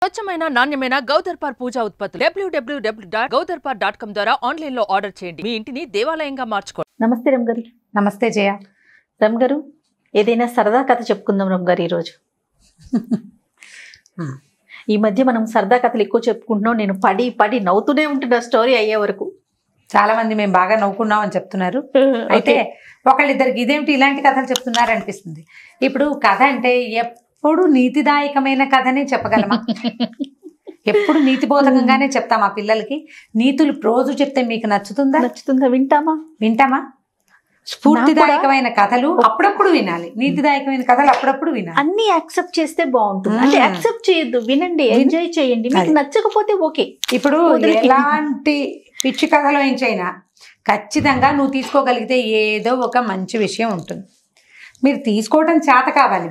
స్వచ్ఛమైన నాణ్యమైన గౌదర్పార్ పూజా ఉత్పత్తులు www.gaudarpar.com ద్వారా ఆన్లైన్ లో ఆర్డర్ చేయండి. మీ ఇంటిని దేవాలయంగా మార్చుకోండి. నమస్తే రమ్ గారు. నమస్తే జయ. రమ్ గారు, ఏదైనా సరదా కథ చెప్పుకుందాం రమ్ గారు ఈరోజు. ఈ మధ్య మనం సరదా కథలు ఎక్కువ చెప్పుకుంటున్నాం. నేను పడి పడి నవ్వుతూనే ఉంటున్నా స్టోరీ అయ్యే వరకు. చాలా మంది మేము బాగా నవ్వుకున్నాం అని చెప్తున్నారు. అయితే ఒకళ్ళిద్దరికి ఇదేమిటి ఇలాంటి కథలు చెప్తున్నారు అనిపిస్తుంది. ఇప్పుడు కథ అంటే ఎప్పుడు నీతిదాయకమైన కథనే చెప్పగలమా? ఎప్పుడు నీతిబోధకంగానే చెప్తాం ఆ పిల్లలకి. నీతులు రోజు చెప్తే మీకు నచ్చుతుందా? వింటామా? స్ఫూర్తిదాయకమైన కథలు అప్పుడప్పుడు వినాలి, నీతిదాయకమైన కథలు అప్పుడప్పుడు వినాలి. అన్ని యాక్సెప్ట్ చేస్తే బాగుంటుంది. అంటే యాక్సెప్ట్ చేయొద్దు, వినండి, ఎంజాయ్ చేయండి. మీకు నచ్చకపోతే ఓకే. ఇప్పుడు ఎలాంటి పిచ్చి కథలో ఏంచైనా ఖచ్చితంగా నువ్వు తీసుకోగలిగితే ఏదో ఒక మంచి విషయం ఉంటుంది. మీరు తీసుకోవటం చేత కావాలి.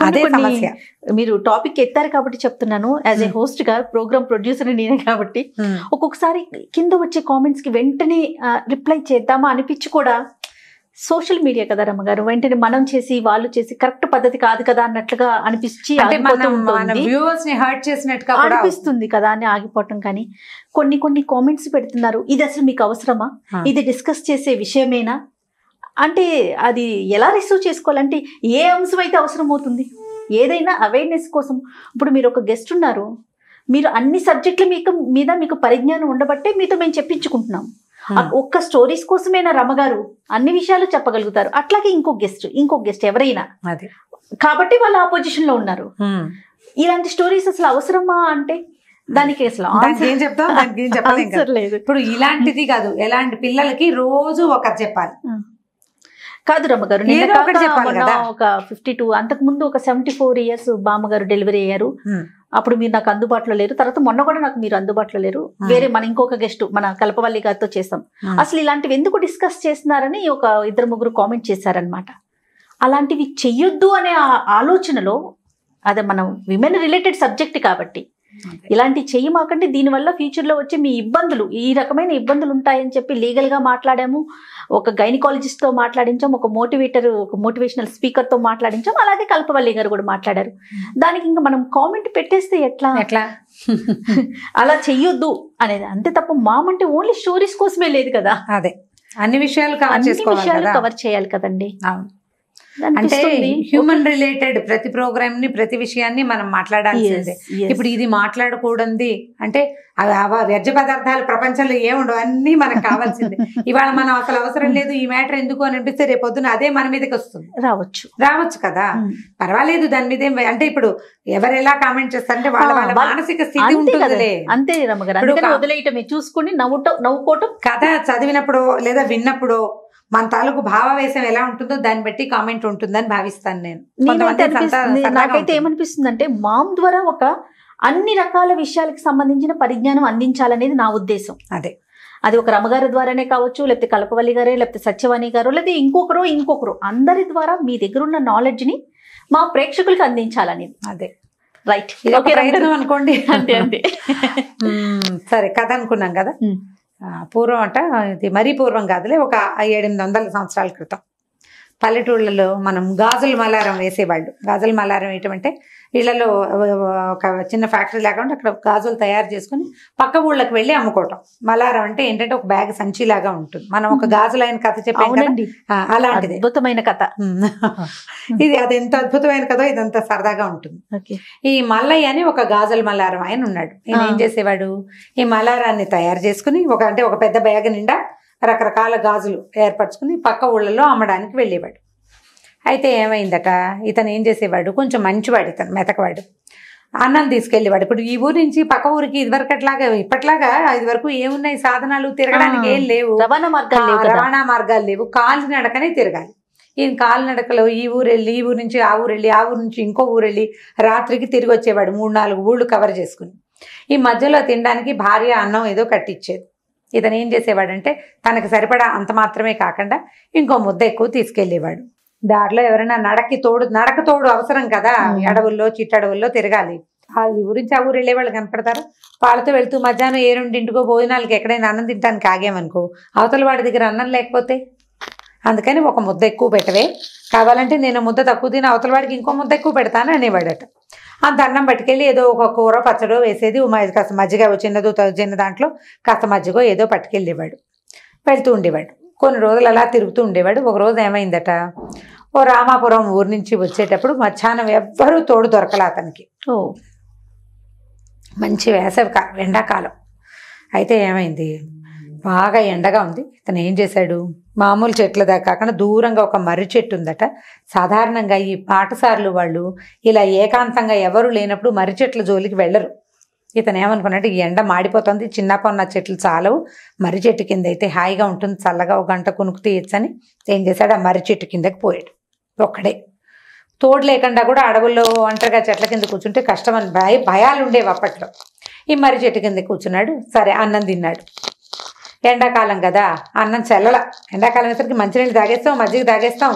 అదే సమస్య. మీరు టాపిక్ ఎత్తారు కాబట్టి చెప్తున్నాను. యాజ్ ఏ హోస్ట్ గా, ప్రోగ్రామ్ ప్రొడ్యూసర్ నేనే కాబట్టి ఒక్కొక్కసారి కింద వచ్చే కామెంట్స్ కి వెంటనే రిప్లై చేద్దామా అనిపించి కూడా, సోషల్ మీడియా కదా రమ్మగారు, వెంటనే మనం చేసి వాళ్ళు చేసి కరెక్ట్ పద్ధతి కాదు కదా అన్నట్లుగా అనిపించి అనిపిస్తుంది కదా అని ఆగిపోవటం. కానీ కొన్ని కామెంట్స్ పెడుతున్నారు, ఇది అసలు మీకు అవసరమా, ఇది డిస్కస్ చేసే విషయమేనా అంటే అది ఎలా రిసీవ్ చేసుకోవాలంటే ఏ అంశం అయితే అవసరం అవుతుంది. ఏదైనా అవేర్నెస్ కోసం. ఇప్పుడు మీరు ఒక గెస్ట్ ఉన్నారు, మీరు అన్ని సబ్జెక్టుల మీద మీకు పరిజ్ఞానం ఉండబట్టే మీతో మేము చెప్పించుకుంటున్నాం. ఒక్క స్టోరీస్ కోసమేనా రమ్మగారు అన్ని విషయాలు చెప్పగలుగుతారు. అట్లాగే ఇంకో గెస్ట్ ఎవరైనా కాబట్టి వాళ్ళు ఆపోజిషన్ లో ఉన్నారు. ఇలాంటి స్టోరీస్ అసలు అవసరమా అంటే దానికి అసలు ఏం చెప్తాం, దానికి ఏం చెప్పలేదు. ఇప్పుడు ఇలాంటిది కాదు, ఎలాంటి పిల్లలకి రోజు ఒకటి చెప్పాలి కాదు రమ్మగారు. ఒక 52 అంతకు ముందు ఒక 74 years బామ్మగారు డెలివరీ అయ్యారు. అప్పుడు మీరు నాకు అందుబాటులో లేరు. తర్వాత మొన్న కూడా నాకు మీరు అందుబాటులో లేరు. వేరే మన ఇంకొక గెస్ట్ మన కల్పవల్లి గారితో చేసాం. అసలు ఇలాంటివి ఎందుకు డిస్కస్ చేస్తున్నారని ఒక 2-3 కామెంట్ చేశారనమాట. అలాంటివి చెయ్యొద్దు అనే ఆలోచనలో, అదే మనం విమెన్ రిలేటెడ్ సబ్జెక్ట్ కాబట్టి ఇలాంటి చెయ్యమాకంటే దీనివల్ల ఫ్యూచర్ లో వచ్చే మీ ఇబ్బందులు, ఈ రకమైన ఇబ్బందులు ఉంటాయని చెప్పి లీగల్ గా మాట్లాడాము. ఒక గైనకాలజిస్ట్ తో మాట్లాడించాం, ఒక మోటివేషనల్ స్పీకర్ తో మాట్లాడించాం, అలాగే కల్పవల్లి గారు కూడా మాట్లాడారు. దానికి ఇంకా మనం కామెంట్ పెట్టేస్తే ఎట్లా అలా చెయ్యొద్దు అనేది అంతే తప్ప మామంటే ఓన్లీ స్టోరీస్ కోసమే లేదు కదా. అదే అన్ని విషయాలు కవర్ చేయాలి కదండి. అంటే హ్యూమన్ రిలేటెడ్ ప్రతి ప్రోగ్రామ్ ని, ప్రతి విషయాన్ని మనం మాట్లాడాల్సిందే. ఇప్పుడు ఇది మాట్లాడకూడదు అంటే వ్యర్థ పదార్థాలు ప్రపంచంలో ఏముండవు, అన్ని మనకు కావాల్సిందే. ఇవాళ మనం అసలు అవసరం లేదు ఈ మ్యాటర్ ఎందుకు అని అనిపిస్తే రేపొద్దున అదే మన మీదకి వస్తుంది. రావచ్చు కదా, పర్వాలేదు దాని మీద. అంటే ఇప్పుడు ఎవరు ఎలా కామెంట్ చేస్తారంటే వాళ్ళ మానసిక స్థితి ఉంటుంది. అంతే వదిలేయటమే, చూసుకుని నవ్వుకోవటం. కథ చదివినప్పుడు లేదా విన్నప్పుడు మన తాలూకు భావావేశం ఎలా ఉంటుందో దాన్ని బట్టి కామెంట్ ఉంటుందని భావిస్తాను నేను. నాకైతే ఏమనిపిస్తుంది అంటే మామ్ ద్వారా ఒక అన్ని రకాల విషయాలకు సంబంధించిన పరిజ్ఞానం అందించాలనేది నా ఉద్దేశం. అది ఒక రమగారి ద్వారానే కావచ్చు, లేకపోతే కల్పవల్లి గారే, లేకపోతే సత్యవాణి గారు, లేకపోతే ఇంకొకరు అందరి ద్వారా మీ దగ్గర ఉన్న నాలెడ్జ్ ని మా ప్రేక్షకులకు అందించాలనేది. రైట్ అనుకోండి. అంతే. సరే, కథ అనుకున్నాం కదా. పూర్వం అంట, ఇది మరీ పూర్వం కాదులే, ఒక 700-800 సంవత్సరాల క్రితం పల్లెటూళ్ళలో మనం గాజుల మలారం వేసేవాళ్ళు. గాజుల మలారం ఏంటంటే ఇళ్లలో ఒక చిన్న ఫ్యాక్టరీ లేకుండా అక్కడ గాజులు తయారు చేసుకుని పక్క ఊళ్ళకి వెళ్ళి అమ్ముకోవటం. మలారం అంటే ఏంటంటే ఒక బ్యాగ్ సంచి లాగా ఉంటుంది. మనం ఒక గాజులైన కథ చెప్పాం, అలాంటిది అద్భుతమైన కథ ఇది. అది ఎంత అద్భుతమైన కథ, ఇదంతా సరదాగా ఉంటుంది. ఈ మల్లయ్య అని ఒక గాజుల మలారం ఆయన ఉన్నాడు. ఈయన ఏం చేసేవాడు, ఈ మలారాన్ని తయారు చేసుకుని ఒక పెద్ద బ్యాగ్ నిండా రకరకాల గాజులు ఏర్పరచుకుని పక్క ఊళ్ళలో అమ్మడానికి వెళ్ళేవాడు. అయితే ఏమైందట, ఇతను ఏం చేసేవాడు, కొంచెం మంచివాడు, ఇతను మెతకవాడు. అన్నం తీసుకెళ్ళేవాడు. ఇప్పుడు ఈ ఊరి నుంచి పక్క ఊరికి ఇప్పట్లాగా ఇది వరకు ఏమున్నాయి సాధనాలు, తిరగడానికి ఏం లేవు, రవాణా మార్గాలు లేవు, కాలినడకనే తిరగాలి. ఈయన కాలినడకలో ఈ ఊరు వెళ్ళి, ఈ ఊరు నుంచి ఆ ఊరు వెళ్ళి, ఆ ఊరు నుంచి ఇంకో ఊరు వెళ్ళి రాత్రికి తిరిగి వచ్చేవాడు. 3-4 ఊళ్ళు కవర్ చేసుకుని. ఈ మధ్యలో తినడానికి భార్య అన్నం ఏదో కట్టించేది. ఇతను ఏం చేసేవాడంటే తనకు సరిపడా అంత మాత్రమే కాకుండా ఇంకో ముద్ద ఎక్కువ తీసుకెళ్లేవాడు. దారిలో ఎవరైనా నడక తోడు అవసరం కదా, అడవుల్లో చిట్టడవుల్లో తిరగాలి. ఈ ఊరించి ఆ ఊరు వెళ్ళే వాళ్ళు కనపడతారు. వాళ్ళతో వెళ్తూ మధ్యాహ్నం 7-2 భోజనాలకి ఎక్కడైనా అన్నం తినడానికి ఆగామనుకో, అవతల వాడి దగ్గర అన్నం లేకపోతే అందుకని ఒక ముద్ద ఎక్కువ పెట్టవే, కావాలంటే నేను ముద్ద తక్కువ తిని అవతల వాడికి ఇంకో ముద్ద ఎక్కువ పెడతాను అనేవాడట. అంత అన్నం పట్టుకెళ్ళి ఏదో ఒక కూర పచ్చడో వేసేది, కాస్త మజ్జిగ చిన్న దాంట్లో కాస్త మజ్జిగో ఏదో పట్టుకెళ్ళేవాడు. వెళ్తూ ఉండేవాడు. కొన్ని రోజులు అలా తిరుగుతూ ఉండేవాడు. ఒక రోజు ఏమైందట, ఓ రామాపురం ఊరు నుంచి వచ్చేటప్పుడు మధ్యాహ్నం ఎవ్వరూ తోడు దొరకలే అతనికి. మంచి ఎండాకాలం. అయితే ఏమైంది, బాగా ఎండగా ఉంది. ఇతను ఏం చేశాడు, మామూలు చెట్ల దాకా కాకుండా దూరంగా ఒక మర్రి చెట్టు ఉందట. సాధారణంగా ఈ పాటసారులు వాళ్ళు ఇలా ఏకాంతంగా ఎవరు లేనప్పుడు మర్రి చెట్ల జోలికి వెళ్ళరు. ఇతను ఏమనుకున్నాడు, ఈ ఎండ మాడిపోతుంది, చిన్నపన్న చెట్లు చాలవు, మర్రి చెట్టు కింద అయితే హాయిగా ఉంటుంది, చల్లగా ఒక గంట కొనుక్కు తీయచ్చని ఏం చేశాడు, ఆ మర్రి చెట్టు కిందకి పోయాడు. ఒక్కడే, తోడు లేకుండా కూడా అడవుల్లో ఒంటరిగా చెట్ల కింద కూర్చుంటే కష్టమని భయాలు ఉండేవి అప్పట్లో. ఈ మర్రి చెట్టు కింద కూర్చున్నాడు. సరే, అన్నం తిన్నాడు. ఎండాకాలం కదా, అన్నం చెల్లల. ఎండాకాలం వేసరికి మంచినీళ్ళు తాగేస్తాం, మజ్జిగ తాగేస్తాం,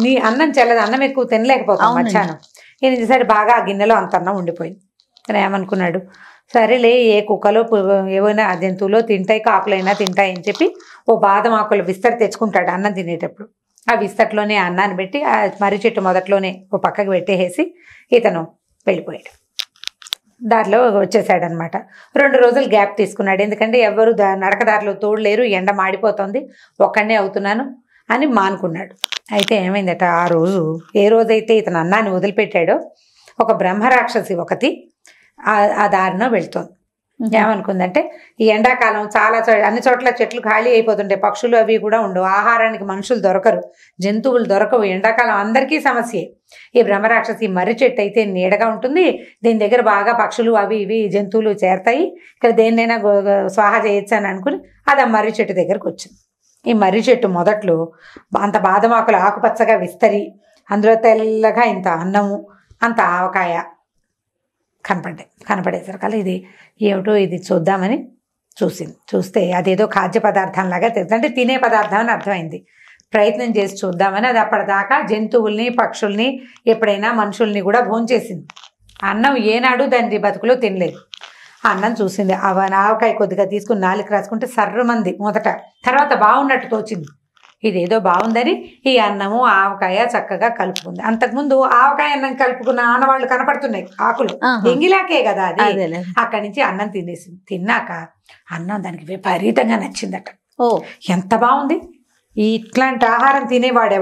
నీ అన్నం చెల్లదు, అన్నం ఎక్కువ తినలేకపోతాం మధ్యాహ్నం. ఈయన చేశాడు, బాగా ఆ గిన్నెలో అంత అన్నం ఉండిపోయింది. తను ఏమనుకున్నాడు, సరేలే ఏ కుక్కలో ఏవైనా జంతువులో తింటాయి, కాకులైనా తింటాయి అని చెప్పి ఓ బాదం ఆకుల విస్తరి తెచ్చుకుంటాడు అన్నం తినేటప్పుడు. ఆ విస్తట్లోనే అన్నాన్ని పెట్టి ఆ మర్రి చెట్టు మొదట్లోనే ఓ పక్కకు పెట్టేసి ఇతను వెళ్ళిపోయాడు. దారిలో వచ్చేసాడనమాట. 2 రోజులు గ్యాప్ తీసుకున్నాడు. ఎందుకంటే ఎవరు నడకదారిలో తోడలేరు, ఎండ మాడిపోతుంది, ఒక్కడనే అవుతున్నాను అని మానుకున్నాడు. అయితే ఏమైందట, ఆ రోజు ఏ రోజైతే ఇతను అన్నాన్ని వదిలిపెట్టాడో ఒక బ్రహ్మరాక్షసి ఒకటి ఆ దారిలో వెళ్తోంది. ఏమనుకుందంటే, ఈ ఎండాకాలం చాలా అన్ని చోట్ల చెట్లు ఖాళీ అయిపోతుంటాయి, పక్షులు అవి కూడా ఉండవు, ఆహారానికి మనుషులు దొరకరు, జంతువులు దొరకవు, ఎండాకాలం అందరికీ సమస్యే. ఈ బ్రహ్మరాక్షసి మర్రి చెట్టు అయితే నీడగా ఉంటుంది, దీని దగ్గర బాగా పక్షులు అవి ఇవి జంతువులు చేరతాయి, ఇక్కడ దేన్నైనా స్వాహ చేయొచ్చు అని అనుకుని అది ఆ మర్రి చెట్టు దగ్గరకు వచ్చింది. ఈ మర్రి చెట్టు మొదట్లో అంత బాదమాకులు ఆకుపచ్చగా విస్తరి, అందులో తెల్లగా ఇంత అన్నము, అంత ఆవకాయ కనపడేసరికల్లా ఇది ఏమిటో ఇది చూద్దామని చూస్తే అదేదో ఖాద్య పదార్థంలాగా తెలుసు, అంటే తినే పదార్థం అని అర్థమైంది. ప్రయత్నం చేసి చూద్దామని అది అప్పటిదాకా జంతువుల్ని పక్షుల్ని ఎప్పుడైనా మనుషుల్ని కూడా భోంచేసింది. అన్నం ఏనాడు దాని బతుకులో తినలేదు. అన్నం చూసింది, ఆవకాయ కొద్దిగా తీసుకుని నాలుగు రాసుకుంటే సర్రమంది మొదట, తర్వాత బాగున్నట్టు తోచింది. ఇదేదో బాగుందని ఈ అన్నము ఆవకాయ చక్కగా కలుపుకుంది. అంతకుముందు ఆవకాయ అన్నం కలుపుకున్న ఆనవాళ్ళు కనపడుతున్నాయి, ఆకులు ఎంగిలాకే కదా అది. అక్కడి నుంచి అన్నం తినేసింది. తిన్నాక అన్నం దానికి విపరీతంగా నచ్చిందట. ఎంత బాగుంది, ఇట్లాంటి ఆహారం తినేవాడు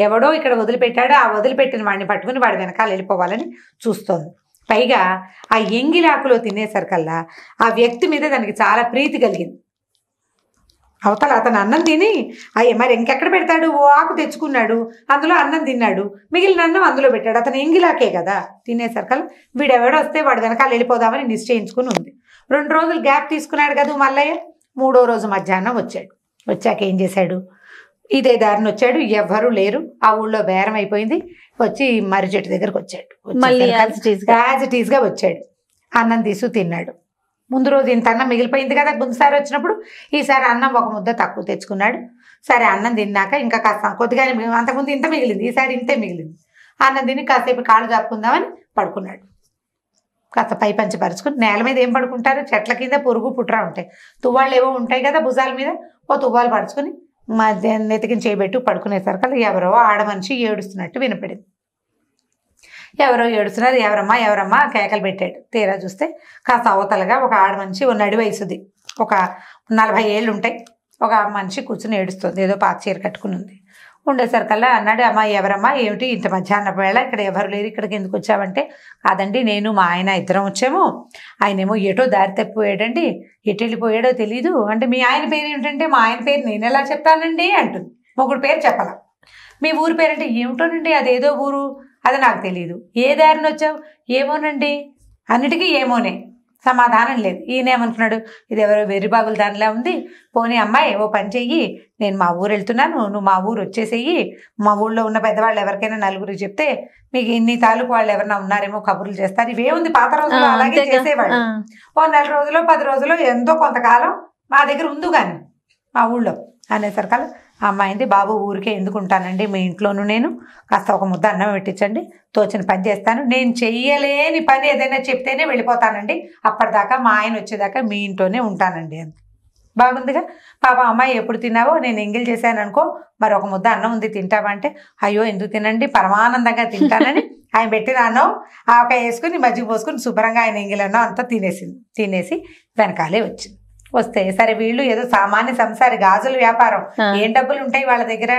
ఎవడో ఇక్కడ వదిలిపెట్టాడు, ఆ వదిలిపెట్టిన వాడిని పట్టుకుని వాడి వెనకాల వెళ్ళిపోవాలని చూస్తోంది. పైగా ఆ ఎంగిలాకులో తినేసరికల్లా ఆ వ్యక్తి మీద దానికి చాలా ప్రీతి కలిగింది. అవతల అతను అన్నం తిని మరి ఇంకెక్కడ పెడతాడు, ఓ ఆకు తెచ్చుకున్నాడు, అందులో అన్నం తిన్నాడు, మిగిలిన అన్నం అందులో పెట్టాడు. అతను ఎంగిలాకే కదా తినేసరికల్లా వీడెవడో వస్తే వాడు వెనకాల వెళ్ళిపోదామని నిశ్చయించుకుని ఉంది. 2 రోజులు గ్యాప్ తీసుకున్నాడు కదా మల్లయ్య. 3వ రోజు మధ్యాహ్నం వచ్చాడు. వచ్చాక ఏం చేశాడు, ఇదే దారిని వచ్చాడు, ఎవ్వరూ లేరు, ఆ ఊళ్ళో బేరం అయిపోయింది. వచ్చి మర్రి చెట్టు దగ్గరకు వచ్చాడు. యాజ్ ఇట్ ఈస్గా వచ్చాడు. అన్నం తీసు తిన్నాడు. ముందు రోజు ఇంత అన్నం మిగిలిపోయింది కదా ముందుసారి వచ్చినప్పుడు, ఈసారి అన్నం ఒక ముద్ద తక్కువ తెచ్చుకున్నాడు. సరే, అన్నం తిన్నాక ఇంకా కాస్త కొద్దిగా, అంతకుముందు ఇంత మిగిలింది, ఈసారి ఇంతే మిగిలింది. అన్నం తిని కాసేపు కాళ్ళు చాపుకుందామని పడుకున్నాడు. కాస్త పై పంచి పరుచుకుని, నేల మీద ఏం పడుకుంటారు, చెట్ల కింద పురుగు పుట్రా ఉంటాయి, తువ్వాళ్ళు ఏవో ఉంటాయి కదా భుజాల మీద, ఓ తువ్వాలు పరుచుకుని నెతికిని చేయబెట్టు పడుకునేసరికి ఎవరో ఆడ మనిషి ఏడుస్తున్నట్టు వినపడింది. ఎవరో ఏడుస్తున్నారు, ఎవరమ్మా కేకలు పెట్టాడు. తీరా చూస్తే కాస్త అవతలగా ఒక ఆడ మనిషి, ఓ నడి వయసుది, ఒక 40 ఏళ్ళు ఉంటాయి, ఒక మనిషి కూర్చుని ఏడుస్తుంది, ఏదో పాత చీర కట్టుకుని ఉంది. ఉండేసరికల్లా అన్నాడు, అమ్మా ఎవరమ్మా, ఏమిటి ఇంత మధ్యాహ్నం వేళ ఇక్కడ ఎవరు లేరు, ఇక్కడికి ఎందుకు వచ్చావంటే, కాదండి నేను మా ఆయన ఇద్దరం వచ్చాము, ఆయనేమో ఎటో దారి తప్పిపోయాడండి, ఎటు వెళ్ళిపోయాడో తెలీదు అంటే, మీ ఆయన పేరు ఏమిటంటే, మా ఆయన పేరు నేను ఎలా చెప్తానండి అంటుంది. మొగుడు పేరు చెప్పాల. మీ ఊరు పేరంటే, ఏమిటోనండి అదేదో ఊరు, అది నాకు తెలియదు. ఏ దారిని వచ్చావు, ఏమోనండి, అన్నిటికీ ఏమోనే, సమాధానం లేదు. ఈయనేమనుకున్నాడు, ఇది ఎవరో వెర్రిబాగుల దానిలా ఉంది, పోనీ అమ్మాయి ఓ పని చెయ్యి, నేను మా ఊరు వెళ్తున్నాను, నువ్వు మా ఊరు వచ్చేసేయి, మా ఊళ్ళో ఉన్న పెద్దవాళ్ళు ఎవరికైనా నలుగురికి చెప్తే మీకు ఇన్ని తాలూకు వాళ్ళు ఎవరైనా ఉన్నారేమో కబుర్లు చేస్తారు. ఇవేముంది, పాత రోజుల్లో అలాగే చేసేవాళ్ళు. ఓ 4 రోజులో 10 రోజులో ఎంతో కొంతకాలం మా దగ్గర ఉంది కానీ మా ఊళ్ళో అనేసరికల్లా అమ్మాయింది, బాబు ఊరికే ఎందుకు ఉంటానండి, మీ ఇంట్లోనూ నేను కాస్త ఒక ముద్ద అన్నం పెట్టించండి, తోచిన పని చేస్తాను, నేను చెయ్యలేని పని ఏదైనా చెప్తేనే వెళ్ళిపోతానండి, అప్పటిదాకా మా ఆయన వచ్చేదాకా మీ ఇంట్లోనే ఉంటానండి అని. బాగుందిగా. పాప అమ్మాయి ఎప్పుడు తిన్నావో, నేను ఎంగిల్ చేశాను అనుకో, మరి ఒక ముద్ద అన్నం ఉంది తింటావా అంటే, అయ్యో ఎందుకు తినండి, పరమానందంగా తింటానని ఆయన పెట్టిన అన్నం ఆవకాయ వేసుకుని మజ్జిగ పోసుకుని శుభ్రంగా ఆయన ఎంగిలన్నం అంతా తినేసి వెనకాలే వచ్చింది. వస్తే సరే వీళ్ళు ఏదో సామాన్య సంసారి గాజుల వ్యాపారం, ఏం డబ్బులు ఉంటాయి వాళ్ళ దగ్గర.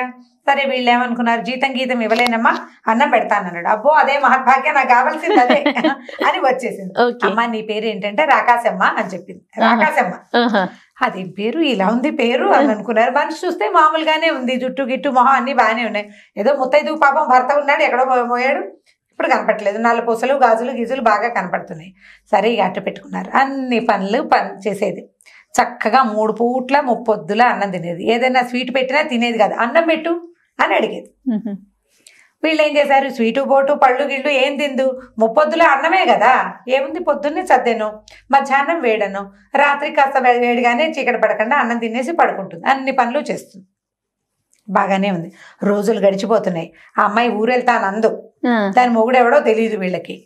సరే వీళ్ళు ఏమనుకున్నారు, జీతం గీతం ఇవ్వలేనమ్మా, అన్నం పెడతానన్నాడు. అబ్బో అదే మహద్భాగ్యం, నాకు కావాల్సింది అదే అని వచ్చేసింది. అమ్మ నీ పేరు ఏంటంటే రాకాశమ్మ అని చెప్పింది. రాకాశమ్మ, అదేం పేరు ఇలా ఉంది పేరు అని అనుకున్నారు. మనిషి చూస్తే మామూలుగానే ఉంది, జుట్టు గిట్టు మొహం అన్ని బాగానే ఉన్నాయి. ఏదో ముత్తైదు పాపం భర్త ఉన్నాడు, ఎక్కడో పోయాడు, ఇప్పుడు కనపట్లేదు. నల్ల పూసలు గాజులు గీజులు బాగా కనపడుతున్నాయి. సరే ఇక అట్ట పెట్టుకున్నారు. అన్ని పనులు చేసేది చక్కగా. 3 పూట్ల 3 పొద్దుల అన్నం తినేది. ఏదైనా స్వీట్ పెట్టినా తినేది కాదు, అన్నం పెట్టు అని అడిగేది. వీళ్ళు ఏం చేశారు, స్వీటు బోటు పళ్ళు గిళ్ళు ఏం తిందు, 3 పొద్దుల అన్నమే కదా, ఏముంది పొద్దున్నే సర్దెను, మధ్యాహ్నం వేడను, రాత్రి కాస్త వేడిగానే చీకటి పడకుండా అన్నం తినేసి పడుకుంటుంది. అన్ని పనులు చేస్తుంది. బాగానే ఉంది. రోజులు గడిచిపోతున్నాయి. ఆ అమ్మాయి ఊరెళ్తానందు, దాని మొగుడు ఎవడో తెలియదు వీళ్ళకి.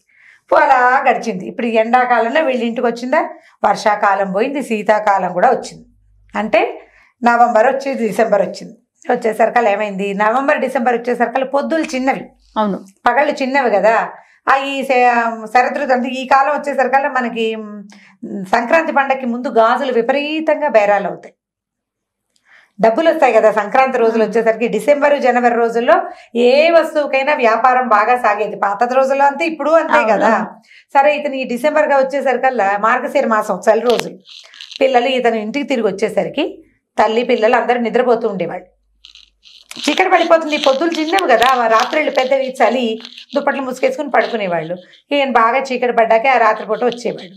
అలా గడిచింది. ఇప్పుడు ఎండాకాలంలో వీళ్ళ ఇంటికి వచ్చిందా, వర్షాకాలం పోయింది, శీతాకాలం కూడా వచ్చింది. అంటే నవంబర్ వచ్చి డిసెంబర్ వచ్చింది. వచ్చేసరికల్ ఏమైంది, నవంబర్ డిసెంబర్ వచ్చేసరికల్ పొద్దులు చిన్నవి, అవును పగళ్ళు చిన్నవి కదా. ఈ శరదృతు అంటే ఈ కాలం వచ్చేసరికల్లా మనకి సంక్రాంతి పండగకి ముందు గాజులు విపరీతంగా బేరాలు అవుతాయి, డబ్బులు వస్తాయి కదా. సంక్రాంతి రోజులు వచ్చేసరికి డిసెంబరు జనవరి రోజుల్లో ఏ వస్తువుకైనా వ్యాపారం బాగా సాగేది. పాత రోజుల్లో అంతే, ఇప్పుడు అంతే కదా. సరే ఇతను ఈ డిసెంబర్గా వచ్చేసరికల్లా మార్గశిర మాసం చలి రోజులు, పిల్లలు ఇతను ఇంటికి తిరిగి వచ్చేసరికి తల్లి పిల్లలు అందరూ నిద్రపోతూ ఉండేవాళ్ళు. చీకటి పడిపోతుంది, పొద్దులు చిన్నవి కదా, రాత్రిళ్ళు పెద్దవి, చలి, దుప్పట్లు ముసుకేసుకుని పడుకునేవాళ్ళు. ఈయన బాగా చీకటి పడ్డాకే ఆ రాత్రిపూట వచ్చేవాళ్ళు.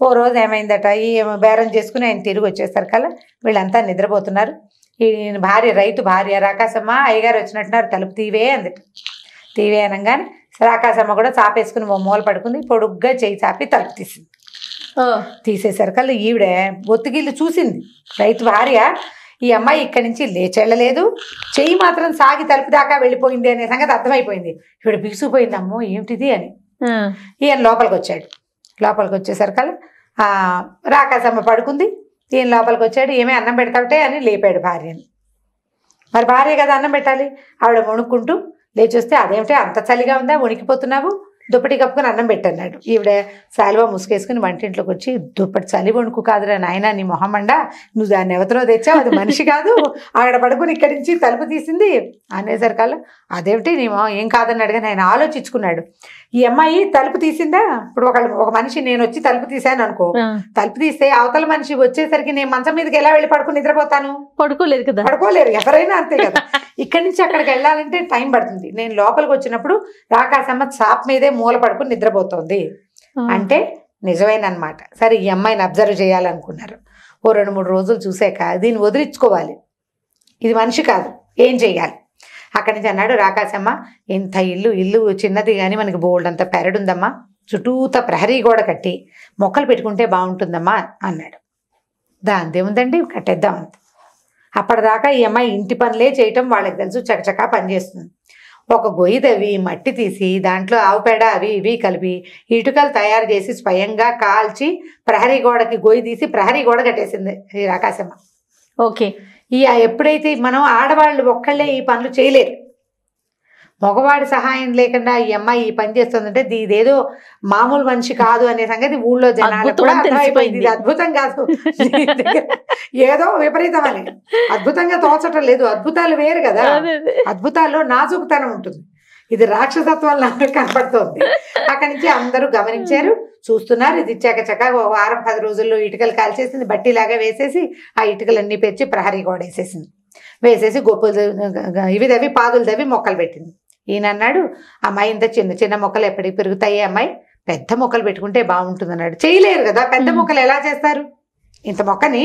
ఓ రోజు ఏమైందట, ఈ బేరం చేసుకుని ఆయన తిరిగి వచ్చేసరికల్లా వీళ్ళంతా నిద్రపోతున్నారు. ఈయన భార్య, రైతు భార్య రాకాశమ్మ, అయ్యగారు వచ్చినట్టున్నారు, తలుపు తీవే అందుకు. తీవే అనగానే రాకాశమ్మ కూడా చాపేసుకుని ఓ మూల పడుకుంది. పొడుగ్గా చేయి చాపి తలుపు తీసింది. తీసేసరికల్లా ఈవిడ ఒత్తిగిల్లు చూసింది. రైతు భార్య, ఈ అమ్మాయి ఇక్కడి నుంచి లేచెళ్ళలేదు, చెయ్యి మాత్రం సాగి తలుపు దాకా వెళ్ళిపోయింది అనే సంగతి అర్థమైపోయింది. ఈవిడ బిగుసిపోయింది, అమ్మో ఏమిటిది అని. ఈయన లోపలికి వచ్చాడు. లోపలికి వచ్చేసరికల్లా రాకాశమ్మ పడుకుంది. ఈయన లోపలికి వచ్చాడు. ఏమే అన్నం పెడతావుటే అని లేపాడు భార్యని. మరి భార్య కదా అన్నం పెట్టాలి. ఆవిడ వణుక్కుంటూ లేచొస్తే, అదేమిటే అంత చలిగా ఉందా, వణికిపోతున్నావు, దుప్పటి కప్పుకొని అన్నం పెట్టన్నాడు. ఈవిడ శాలువా ముసుకేసుకుని వంటింట్లోకి వచ్చి, దుప్పటి చలి వణుకు కాదురా నాయన నీ మొహమండా, నువ్వు దాన్ని ఎవరితో తెచ్చావు, అది మనిషి కాదు, ఆవిడ పడుకుని ఇక్కడి నుంచి తలుపు తీసింది అనేసరికల్లా, అదేమిటి నీ ఏం కాదన్నాడు. కానీ ఆయన ఆలోచించుకున్నాడు, ఈ అమ్మాయి తలుపు తీసిందా, ఇప్పుడు ఒక మనిషి నేను వచ్చి తలుపు తీసాను అనుకో, తలుపు తీస్తే అవతల మనిషి వచ్చేసరికి నేను మంచం మీదకి ఎలా వెళ్ళి పడుకుని నిద్రపోతాను, పడుకోలేరు కదా, పడుకోలేరు, ఎవరైనా అంతే కదా. ఇక్కడి నుంచి అక్కడికి వెళ్ళాలంటే టైం పడుతుంది. నేను లోపలికి వచ్చినప్పుడు రాకాశమ్మ చాప్ మీదే మూల పడుకుని నిద్రపోతుంది అంటే నిజమేనమాట. సరే ఈ అమ్మాయిని అబ్జర్వ్ చేయాలనుకున్నారు. ఓ 2-3 రోజులు చూసాక దీన్ని వదిలించుకోవాలి, ఇది మనిషి కాదు, ఏం చెయ్యాలి. అక్కడి నుంచి అన్నాడు, రాకాశమ్మ ఇంత ఇల్లు చిన్నది కానీ మనకి బోల్డ్ అంత పెరడుందమ్మా, చుట్టూత ప్రహరీ గోడ కట్టి మొక్కలు పెట్టుకుంటే బాగుంటుందమ్మా అన్నాడు. దాందేముందండి, కట్టేద్దామంత. అప్పటిదాకా ఈ అమ్మాయి ఇంటి పనులే చేయటం వాళ్ళకి తెలుసు, చకచకా పనిచేస్తుంది. ఒక గొయ్యి తవ్వి మట్టి తీసి దాంట్లో ఆవు పేడ అవి ఇవి కలిపి ఇటుకలు తయారు చేసి స్వయంగా కాల్చి ప్రహరీ గోడకి గొయ్యి తీసి ప్రహరీ గోడ కట్టేసింది ఈ రాకాశమ్మ. ఓకే, ఎప్పుడైతే మనం ఆడవాళ్ళు ఒక్కళ్ళే ఈ పనులు చేయలేరు, మగవాడి సహాయం లేకుండా ఈ అమ్మాయి ఈ పని చేస్తుందంటే ఇదేదో మామూలు మనిషి కాదు అనే సంగతి ఊళ్ళో జనాలకు కూడా అర్థమైపోయింది. ఇది అద్భుతం కాదు, ఏదో విపరీతం అని. అద్భుతంగా తోచటం లేదు, అద్భుతాలు వేరు కదా, అద్భుతాల్లో నాజుకుతనం ఉంటుంది, ఇది రాక్షసత్వం లాగా కనపడుతోంది. అక్కడి నుంచి అందరూ గమనించారు, చూస్తున్నారు. ఇది చకచక 1-10 రోజుల్లో ఇటుకలు కాల్చేసింది, బట్టిలాగా వేసేసి ఆ ఇటుకలన్నీ పెంచి ప్రహరీ గోడ వేసేసి గొప్పలు ఇవి దవి పాదులు దవి మొక్కలు పెట్టింది. ఈయన అన్నాడు, అమ్మాయి ఇంత చిన్న చిన్న మొక్కలు ఎప్పటికి పెరుగుతాయి, అమ్మాయి పెద్ద మొక్కలు పెట్టుకుంటే బాగుంటుంది అన్నాడు. చేయలేరు కదా, పెద్ద మొక్కలు ఎలా చేస్తారు, ఇంత మొక్కని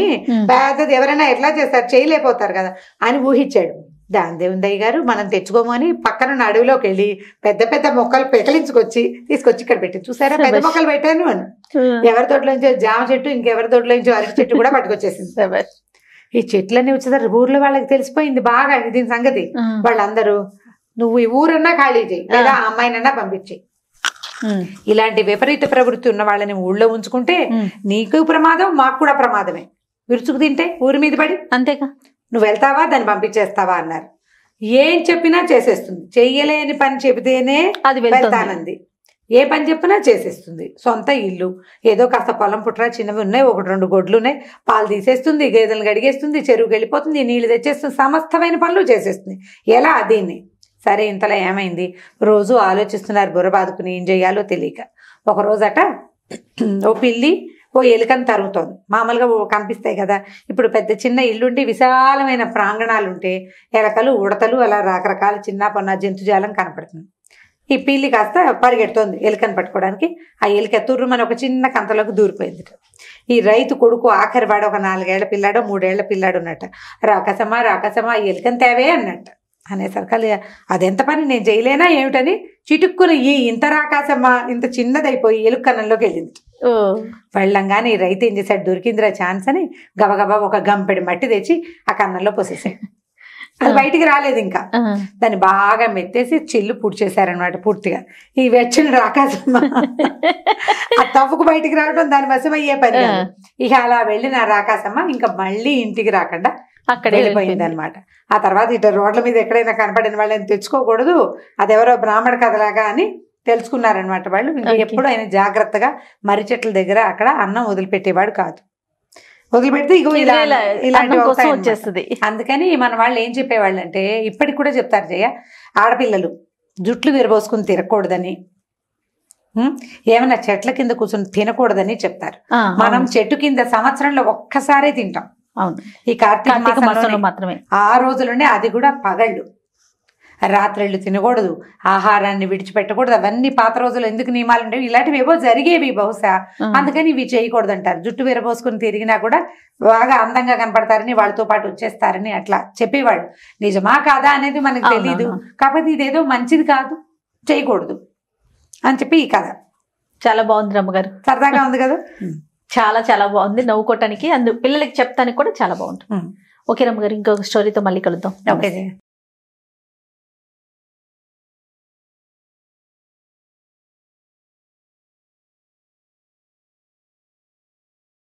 పెద్దది ఎవరైనా ఎట్లా చేస్తారు, చేయలేకపోతారు కదా అని ఊహించాడు. దాందేవుందయ్య గారు మనం తెచ్చుకోమని పక్కన అడవిలోకి వెళ్ళి పెద్ద పెద్ద మొక్కలు తీసుకొచ్చి ఇక్కడ పెట్టి, చూసారా పెద్ద మొక్కలు పెట్టాను అని. ఎవరి తోటలోంచో జామ చెట్టు, ఇంకెవరి తోటలోంచో అరటి చెట్టు కూడా పట్టుకొచ్చేసింది. ఈ చెట్లన్నీ వచ్చేసరికి ఊర్లో వాళ్ళకి తెలిసిపోయింది బాగా దీని సంగతి. వాళ్ళందరూ నువ్వు ఈ ఊరన్నా ఖాళీ చేయి, లేదా ఆ అమ్మాయినన్నా పంపించేయి, ఇలాంటి విపరీత ప్రవృత్తి ఉన్న వాళ్ళని ఊళ్ళో ఉంచుకుంటే నీకు ప్రమాదం, మాకు కూడా ప్రమాదమే. విరుచుకు తింటే ఊరి మీద పడి, అంతేగా, నువ్వు వెళ్తావా దాన్ని పంపించేస్తావా అన్నారు. ఏం చెప్పినా చేసేస్తుంది, చెయ్యలేని పని చెబితేనే అది వెళ్తానంది. ఏ పని చెప్పినా చేసేస్తుంది. సొంత ఇల్లు, ఏదో కాస్త పొలం పుట్రా చిన్నవి ఉన్నాయి, 1-2 గొడ్లు ఉన్నాయి, పాలు తీసేస్తుంది, గేదెలు గడిగేస్తుంది, చెరువుకి వెళ్ళిపోతుంది, నీళ్లు తెచ్చేస్తుంది, సమస్తమైన పనులు చేసేస్తుంది. ఎలా దీన్ని? సరే ఇంతలో ఏమైంది, రోజు ఆలోచిస్తున్నారు బుర్ర బాదుకుని ఏం చేయాలో తెలియక. ఒకరోజట ఓ పిల్లి ఓ ఎలుకని తరుగుతోంది. మామూలుగా కనిపిస్తాయి కదా, ఇప్పుడు పెద్ద చిన్న ఇల్లుండి విశాలమైన ప్రాంగణాలు ఉంటే ఎలకలు, ఉడతలు అలా రకరకాల చిన్న పొన్న జంతుజాలం కనపడుతుంది. ఈ పిల్లి కాస్త పరిగెడుతోంది ఎలుకని పట్టుకోవడానికి. ఆ ఎలుక తుర్రుమని ఒక చిన్న కంతలోకి దూరిపోయింది. ఈ రైతు కొడుకు ఆఖరి వాడు ఒక 4 ఏళ్ల పిల్లాడో 3 ఏళ్ల పిల్లాడు ఉన్నట్ట. రాకసమా రాకసమా ఎలుకని తేవే అన్నట్ట. అనేసరికి అదెంత పని, నేను చేయలేనా ఏమిటని చిటుక్కుని ఇంత రాకాసమ్మా ఇంత చిన్నదైపోయి ఎలుక కన్నంలోకి వెళ్ళింది. వెళ్ళంగానే ఈ రైతు ఏం చేశాడు, దొరికిందిరా ఛాన్స్ అని గబగబా ఒక గంపెడి మట్టి తెచ్చి ఆ కన్నంలో పోసేసాడు. అది బయటికి రాలేదు. ఇంకా దాన్ని బాగా మెత్తేసి చిల్లు పూడ్చేశారనమాట పూర్తిగా. ఈ వెచ్చని రాకాసమ్మ ఆ తవ్వుకు బయటికి రావడం దాని వశం అయ్యే పని. ఇక అలా వెళ్ళిన రాకాసమ్మ ఇంకా మళ్ళీ ఇంటికి రాకుండా అక్కడ వెళ్ళిపోయింది అనమాట. ఆ తర్వాత ఇటు రోడ్ల మీద ఎక్కడైనా కనపడిన వాళ్ళని తెచ్చుకోకూడదు, అదెవరో బ్రాహ్మణ కథలాగా అని తెలుసుకున్నారనమాట వాళ్ళు. ఇంకా ఎప్పుడు ఆయన జాగ్రత్తగా మర్రి చెట్ల దగ్గర అక్కడ అన్నం వదిలిపెట్టేవాడు కాదు. వదిలిపెడితే ఇగో ఇలాంటి వచ్చేస్తుంది. అందుకని మన వాళ్ళు ఏం చెప్పేవాళ్ళు అంటే, ఇప్పటికి కూడా చెప్తారు జయ, ఆడపిల్లలు జుట్లు విరబోసుకుని తిరగకూడదని, ఏమైనా చెట్ల కింద కూర్చొని తినకూడదని చెప్తారు. మనం చెట్టు కింద సంవత్సరంలో ఒక్కసారే తింటాం. అవును, ఈ కార్తీక మాసంలో మాత్రమే. ఆ రోజులోనే, అది కూడా పగళ్ళు. రాత్రిళ్ళు తినకూడదు, ఆహారాన్ని విడిచిపెట్టకూడదు. అవన్నీ పాత రోజులు ఎందుకు నియమాలు ఉండేవి, ఇలాంటివి ఏవో జరిగేవి బహుశా, అందుకని ఇవి చేయకూడదు అంటారు. జుట్టు విరబోసుకుని తిరిగినా కూడా బాగా అందంగా కనపడతారని, వాళ్ళతో పాటు వచ్చేస్తారని అట్లా చెప్పేవాళ్ళు. నిజమా కాదా అనేది మనకు తెలీదు, కాకపోతే ఇదేదో మంచిది కాదు, చేయకూడదు అని చెప్పి ఈ కథ. చాలా బాగుంది రమ్మగారు, సరదాగా ఉంది కదా. చాలా చాలా బాగుంది, నవ్వుకోవటానికి, పిల్లలకి చెప్తానికి కూడా చాలా బాగుంటుంది. ఓకే రమ్మగారు, ఇంకొక స్టోరీతో మళ్ళీ కలుద్దాం. ఓకే.